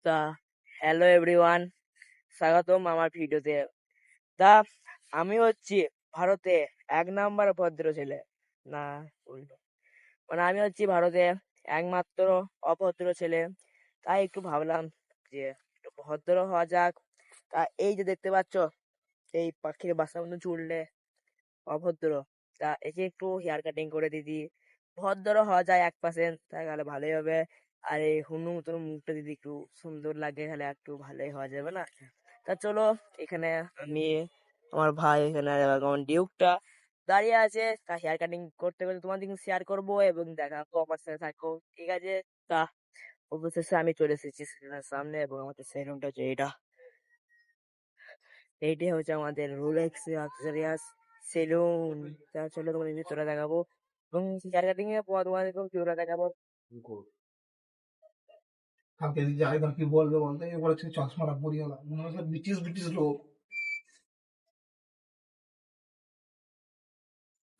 তা hello everyone, স্বাগতম আমার ভিডিওতে। তা আমি হচ্ছি ভারতে 1 নাম্বার ভদ্র ছেলে, না উল্টো, মানে আমি হচ্ছি ভারতে একমাত্র অভদ্র ছেলে। তাই একটু ভাবলাম যে একটু ভদ্র হওয়া যাক। তা এই যে দেখতে পাচ্ছ, এই পাখির বাসার মধ্যে চুললে অভদ্র, তা একে একটু হেয়ার কাটিং করে দিদি, ভদ্র হওয়া যায় 1%, তাহলে ভালোই হবে। আর এই হুনু তোর মুখটা যদি একটু সুন্দর লাগে তাহলে একটু ভালোই হওয়া যাবে না? তা চলো, এখানে আমি, আমার ভাই এখানে আমার ডিউকটা দাঁড়িয়ে আছে। তা হেয়ার কাটিং করতে করতে তোমার দিকে শেয়ার করবো এবং দেখাবো, আমার সাথে থাকো, ঠিক আছে? তা অবশেষে আমি চলে এসেছি সেলুনের সামনে এবং আমাদের সেলুনটা হচ্ছে এইটাই হচ্ছে আমাদের রোলেক্স লাক্সারিয়াস সেলুন। তা চলো তোমাদের ভিতরে দেখাবো এবং হেয়ার কাটিং এর পর তোমাদেরকেও ভিতরে দেখাবো। কালকে যদি যাই ধর কি বলবে বলতে এবার হচ্ছে চশমাটা পরিয়ে গেলাম মনে হচ্ছে ব্রিটিশ ব্রিটিশ লোক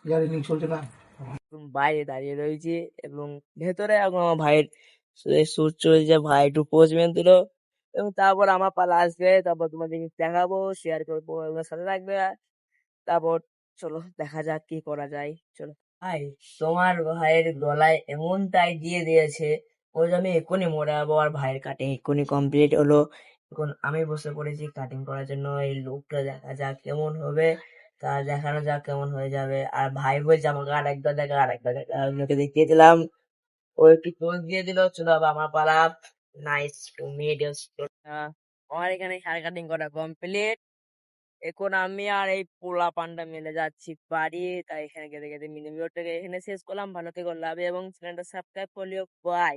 ইয়ারিং চলছে না। বাইরে দাঁড়িয়ে রয়েছি এবং ভেতরে এখন আমার ভাইয়ের শুট চলছে, ভাই একটু পোজ মেন দিল এবং তারপর আমার পালা আসবে, তারপর তোমাদের দেখাবো, শেয়ার করবো এবং সাথে থাকবে। তারপর চলো দেখা যাক কি করা যায়, চলো। ভাই, তোমার ভাইয়ের গলায় এমন টাইট দিয়ে দিয়েছে, ওই যে আমি এক্ষুনি মরে যাবো। আর ভাইয়ের কাটিং এক্ষুনি কমপ্লিট হলো, এখন আমি বসে পড়েছি কাটিং করার জন্য। এই লুকটা দেখা যাক কেমন হবে, তা দেখানো যাক কেমন হয়ে যাবে। আর ভাই বলছে আমাকে আরেকবার দেখা, আরেকবার দেখা, আমি ওকে দেখিয়ে দিলাম, ও একটু পোজ দিয়ে দিল। চলো আবার আমার পালা। Nice to meet you. আমার এখানে হেয়ার কাটিং করা কমপ্লিট। এখন আমি আর এই পোলা পান্ডা মিলে যাচ্ছি বাড়ি। তাই এখানে গেতে গেতে মিনি ভিডিওটাকে এখানে শেষ করলাম। ভালো থেকো, লাভ এবং চ্যানেলটা সাবস্ক্রাইব করলিও। বাই।